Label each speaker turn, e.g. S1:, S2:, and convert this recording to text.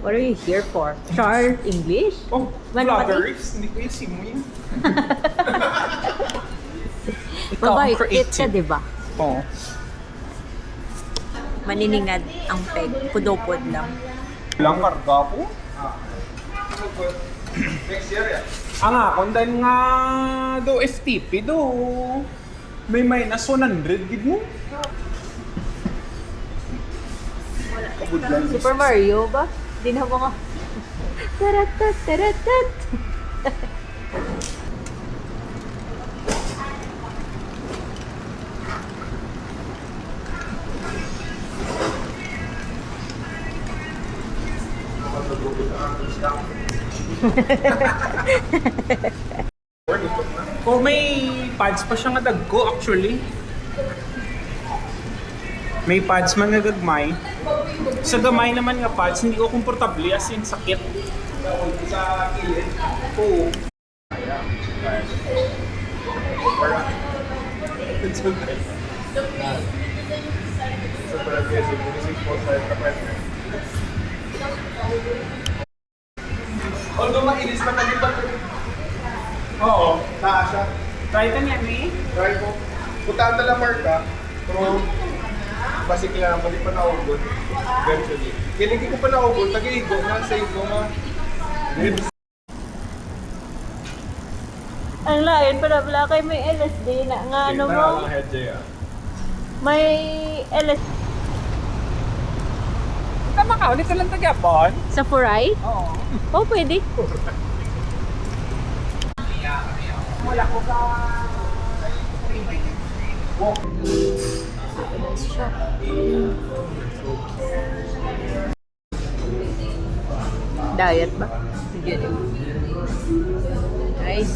S1: What are you here for? Char English?
S2: Oh, vloggers. Hindi ko yung sim mo yun. Ikaw ang
S1: Mabait ka,
S2: creative.
S1: diba?
S2: Oo.
S1: Maniningad ang peg. Pudopod lang.
S2: Lang karga po. Ang akong dahil nga do STP do. May minus 100 gid mo. Kabudlan.
S1: Super Mario ba? Di na mga... Taratat, taratat.
S2: Oh, may pads pa siya nga dagko actually. May pads man nga gagmay. Sa gamay naman nga pads, hindi ko komportable as in sakit. Sa kilid. Oo.
S3: Although mainis pa naging ba't
S2: Oo.
S3: taas siya.
S2: Try ka niya, May?
S3: Try ko. Puntaan na lang marka, pero basic lang, balik pa naubod. Eventually. Kinigi ko pa naubod, nag-iigo na sa igo nga.
S1: Ang lain pala kay may LSD na nga ano mo.
S3: head Jaya.
S1: May LSD
S2: Tama ka, ulit lang tagapon.
S1: sa Furay?
S2: Oo.
S1: Oh, pwede.
S2: Wala ko ka.
S1: Diet ba? Sige. Nice.